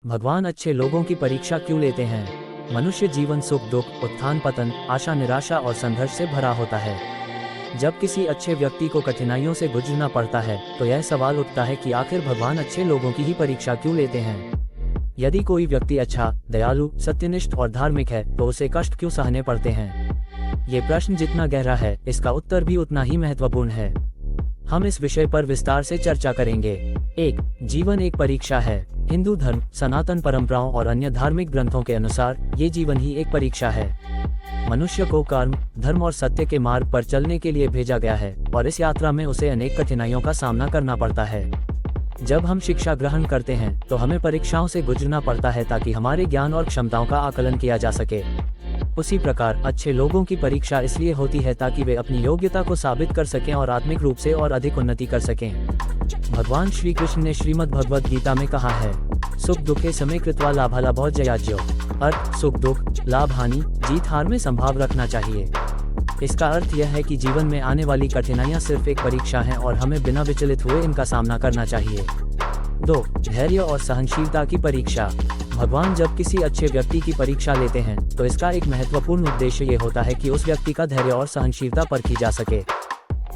भगवान अच्छे लोगों की परीक्षा क्यों लेते हैं? मनुष्य जीवन सुख दुख, उत्थान पतन, आशा निराशा और संघर्ष से भरा होता है। जब किसी अच्छे व्यक्ति को कठिनाइयों से गुजरना पड़ता है तो यह सवाल उठता है कि आखिर भगवान अच्छे लोगों की ही परीक्षा क्यों लेते हैं? यदि कोई व्यक्ति अच्छा, दयालु, सत्यनिष्ठ और धार्मिक है तो उसे कष्ट क्यों सहने पड़ते हैं? ये प्रश्न जितना गहरा है, इसका उत्तर भी उतना ही महत्वपूर्ण है। हम इस विषय पर विस्तार से चर्चा करेंगे। 1. जीवन एक परीक्षा है। हिंदू धर्म, सनातन परंपराओं और अन्य धार्मिक ग्रंथों के अनुसार ये जीवन ही एक परीक्षा है। मनुष्य को कर्म, धर्म और सत्य के मार्ग पर चलने के लिए भेजा गया है और इस यात्रा में उसे अनेक कठिनाइयों का सामना करना पड़ता है। जब हम शिक्षा ग्रहण करते हैं तो हमें परीक्षाओं से गुजरना पड़ता है ताकि हमारे ज्ञान और क्षमताओं का आकलन किया जा सके। उसी प्रकार अच्छे लोगों की परीक्षा इसलिए होती है ताकि वे अपनी योग्यता को साबित कर सकें और आत्मिक रूप से और अधिक उन्नति कर सकें। भगवान श्री कृष्ण ने श्रीमद् भगवद गीता में कहा है, सुख दुखे समय कृत्वा लाभालाभौ जयाज्यो। अर्थ, सुख दुख, लाभ हानि, जीत हार में संभाव रखना चाहिए। इसका अर्थ यह है कि जीवन में आने वाली कठिनाइयां सिर्फ एक परीक्षा हैं और हमें बिना विचलित हुए इनका सामना करना चाहिए। 2. धैर्य और सहनशीलता की परीक्षा। भगवान जब किसी अच्छे व्यक्ति की परीक्षा लेते हैं तो इसका एक महत्वपूर्ण उद्देश्य ये होता है कि उस व्यक्ति का धैर्य और सहनशीलता परखी जा सके।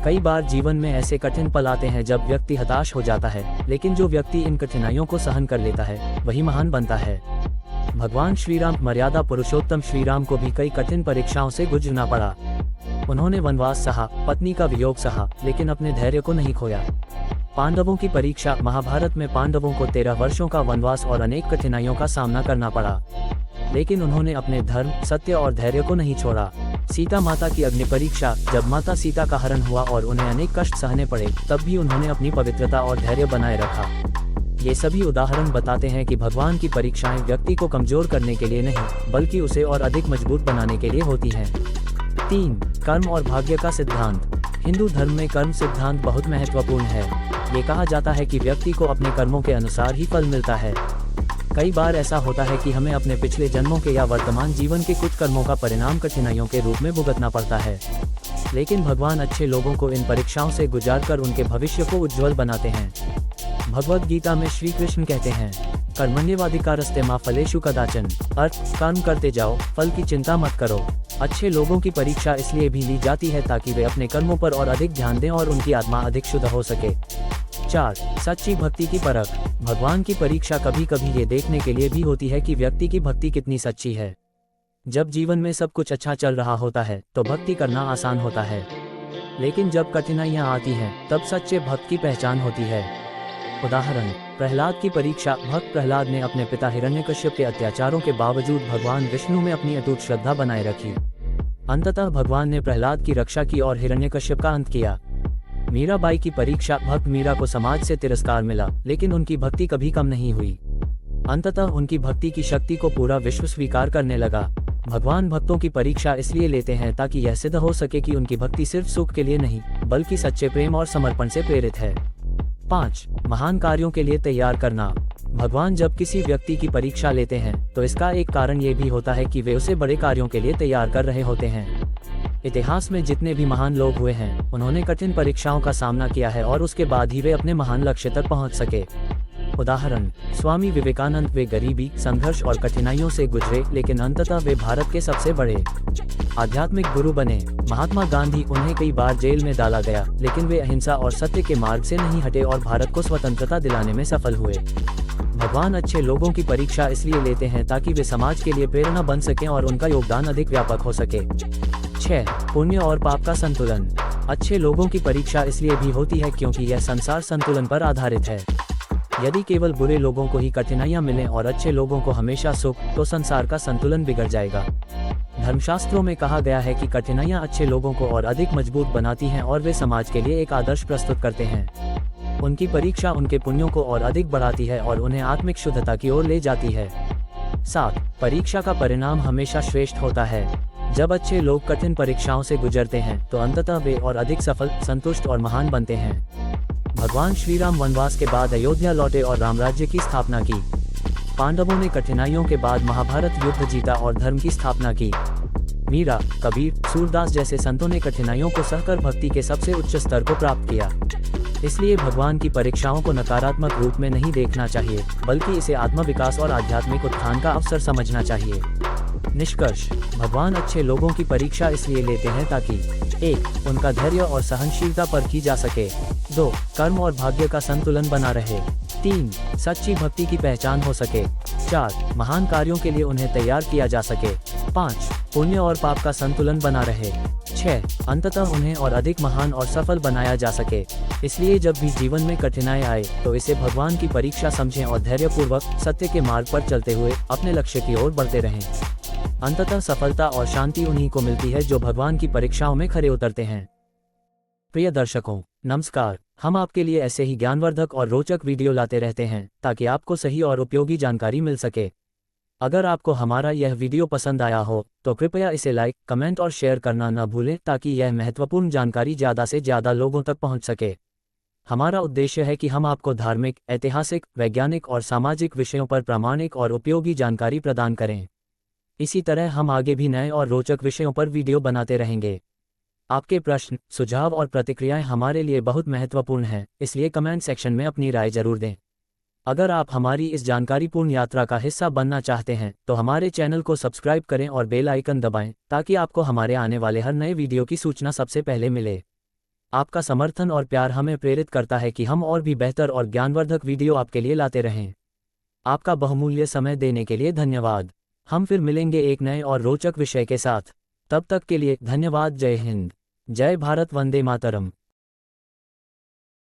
कई बार जीवन में ऐसे कठिन पल आते हैं जब व्यक्ति हताश हो जाता है, लेकिन जो व्यक्ति इन कठिनाइयों को सहन कर लेता है वही महान बनता है। भगवान श्री राम, मर्यादा पुरुषोत्तम श्री राम को भी कई कठिन परीक्षाओं से गुजरना पड़ा। उन्होंने वनवास सहा, पत्नी का वियोग सहा, लेकिन अपने धैर्य को नहीं खोया। पांडवों की परीक्षा। महाभारत में पांडवों को 13 वर्षों का वनवास और अनेक कठिनाइयों का सामना करना पड़ा, लेकिन उन्होंने अपने धर्म, सत्य और धैर्य को नहीं छोड़ा। सीता माता की अग्नि परीक्षा। जब माता सीता का हरण हुआ और उन्हें अनेक कष्ट सहने पड़े, तब भी उन्होंने अपनी पवित्रता और धैर्य बनाए रखा। ये सभी उदाहरण बताते हैं कि भगवान की परीक्षाएं व्यक्ति को कमजोर करने के लिए नहीं, बल्कि उसे और अधिक मजबूत बनाने के लिए होती हैं। 3. कर्म और भाग्य का सिद्धांत। हिंदू धर्म में कर्म सिद्धांत बहुत महत्वपूर्ण है। ये कहा जाता है कि व्यक्ति को अपने कर्मों के अनुसार ही फल मिलता है। कई बार ऐसा होता है कि हमें अपने पिछले जन्मों के या वर्तमान जीवन के कुछ कर्मों का परिणाम कठिनाइयों के रूप में भुगतना पड़ता है, लेकिन भगवान अच्छे लोगों को इन परीक्षाओं से गुजारकर उनके भविष्य को उज्जवल बनाते हैं। भगवद गीता में श्री कृष्ण कहते हैं, कर्मण्येवाधिकारस्ते मा फलेषु कदाचन। अर्थ, कर्म करते जाओ, फल की चिंता मत करो। अच्छे लोगों की परीक्षा इसलिए भी ली जाती है ताकि वे अपने कर्मों पर और अधिक ध्यान दें और उनकी आत्मा अधिक शुद्ध हो सके। 4. सच्ची भक्ति की परख। भगवान की परीक्षा कभी कभी ये देखने के लिए भी होती है कि व्यक्ति की भक्ति कितनी सच्ची है। जब जीवन में सब कुछ अच्छा चल रहा होता है तो भक्ति करना आसान होता है, लेकिन जब कठिनाइयां आती हैं तब सच्चे भक्त की पहचान होती है। उदाहरण, प्रहलाद की परीक्षा। भक्त प्रहलाद ने अपने पिता हिरण्यकश्यप के अत्याचारों के बावजूद भगवान विष्णु में अपनी अटूट श्रद्धा बनाए रखी। अंततः भगवान ने प्रहलाद की रक्षा की और हिरण्यकश्यप का अंत किया। मीराबाई की परीक्षा। भक्त मीरा को समाज से तिरस्कार मिला, लेकिन उनकी भक्ति कभी कम नहीं हुई। अंततः उनकी भक्ति की शक्ति को पूरा विश्व स्वीकार करने लगा। भगवान भक्तों की परीक्षा इसलिए लेते हैं ताकि यह सिद्ध हो सके कि उनकी भक्ति सिर्फ सुख के लिए नहीं, बल्कि सच्चे प्रेम और समर्पण से प्रेरित है। 5. महान कार्यों के लिए तैयार करना। भगवान जब किसी व्यक्ति की परीक्षा लेते हैं तो इसका एक कारण ये भी होता है कि वे उसे बड़े कार्यों के लिए तैयार कर रहे होते हैं। इतिहास में जितने भी महान लोग हुए हैं, उन्होंने कठिन परीक्षाओं का सामना किया है और उसके बाद ही वे अपने महान लक्ष्य तक पहुंच सके। उदाहरण, स्वामी विवेकानंद। वे गरीबी, संघर्ष और कठिनाइयों से गुजरे, लेकिन अंततः वे भारत के सबसे बड़े आध्यात्मिक गुरु बने। महात्मा गांधी। उन्हें कई बार जेल में डाला गया, लेकिन वे अहिंसा और सत्य के मार्ग से नहीं हटे और भारत को स्वतंत्रता दिलाने में सफल हुए। भगवान अच्छे लोगों की परीक्षा इसलिए लेते हैं ताकि वे समाज के लिए प्रेरणा बन सकें और उनका योगदान अधिक व्यापक हो सके। 6. पुण्य और पाप का संतुलन। अच्छे लोगों की परीक्षा इसलिए भी होती है क्योंकि यह संसार संतुलन पर आधारित है। यदि केवल बुरे लोगों को ही कठिनाइयां मिलें और अच्छे लोगों को हमेशा सुख, तो संसार का संतुलन बिगड़ जाएगा। धर्मशास्त्रों में कहा गया है कि कठिनाइयां अच्छे लोगों को और अधिक मजबूत बनाती हैं और वे समाज के लिए एक आदर्श प्रस्तुत करते हैं। उनकी परीक्षा उनके पुण्यों को और अधिक बढ़ाती है और उन्हें आत्मिक शुद्धता की ओर ले जाती है। 7. परीक्षा का परिणाम हमेशा श्रेष्ठ होता है। जब अच्छे लोग कठिन परीक्षाओं से गुजरते हैं तो अंततः वे और अधिक सफल, संतुष्ट और महान बनते हैं। भगवान श्री राम वनवास के बाद अयोध्या लौटे और रामराज्य की स्थापना की। पांडवों ने कठिनाइयों के बाद महाभारत युद्ध जीता और धर्म की स्थापना की। मीरा, कबीर, सूरदास जैसे संतों ने कठिनाइयों को सहकर भक्ति के सबसे उच्च स्तर को प्राप्त किया। इसलिए भगवान की परीक्षाओं को नकारात्मक रूप में नहीं देखना चाहिए, बल्कि इसे आत्मविकास और आध्यात्मिक उत्थान का अवसर समझना चाहिए। निष्कर्ष: भगवान अच्छे लोगों की परीक्षा इसलिए लेते हैं ताकि 1. उनका धैर्य और सहनशीलता परखी जा सके। 2. कर्म और भाग्य का संतुलन बना रहे। 3. सच्ची भक्ति की पहचान हो सके। 4. महान कार्यों के लिए उन्हें तैयार किया जा सके। 5. पुण्य और पाप का संतुलन बना रहे। 6. अंततः उन्हें और अधिक महान और सफल बनाया जा सके। इसलिए जब भी जीवन में कठिनाई आए तो इसे भगवान की परीक्षा समझें और धैर्यपूर्वक सत्य के मार्ग पर चलते हुए अपने लक्ष्य की ओर बढ़ते रहें। अंततः सफलता और शांति उन्हीं को मिलती है जो भगवान की परीक्षाओं में खरे उतरते हैं। प्रिय दर्शकों, नमस्कार। हम आपके लिए ऐसे ही ज्ञानवर्धक और रोचक वीडियो लाते रहते हैं ताकि आपको सही और उपयोगी जानकारी मिल सके। अगर आपको हमारा यह वीडियो पसंद आया हो तो कृपया इसे लाइक, कमेंट और शेयर करना न भूलें ताकि यह महत्वपूर्ण जानकारी ज़्यादा से ज़्यादा लोगों तक पहुंच सके। हमारा उद्देश्य है कि हम आपको धार्मिक, ऐतिहासिक, वैज्ञानिक और सामाजिक विषयों पर प्रामाणिक और उपयोगी जानकारी प्रदान करें। इसी तरह हम आगे भी नए और रोचक विषयों पर वीडियो बनाते रहेंगे। आपके प्रश्न, सुझाव और प्रतिक्रियाएं हमारे लिए बहुत महत्वपूर्ण हैं, इसलिए कमेंट सेक्शन में अपनी राय जरूर दें। अगर आप हमारी इस जानकारीपूर्ण यात्रा का हिस्सा बनना चाहते हैं तो हमारे चैनल को सब्सक्राइब करें और बेल आइकन दबाएं ताकि आपको हमारे आने वाले हर नए वीडियो की सूचना सबसे पहले मिले। आपका समर्थन और प्यार हमें प्रेरित करता है कि हम और भी बेहतर और ज्ञानवर्धक वीडियो आपके लिए लाते रहें। आपका बहुमूल्य समय देने के लिए धन्यवाद। हम फिर मिलेंगे एक नए और रोचक विषय के साथ। तब तक के लिए धन्यवाद। जय हिंद, जय भारत, वंदे मातरम।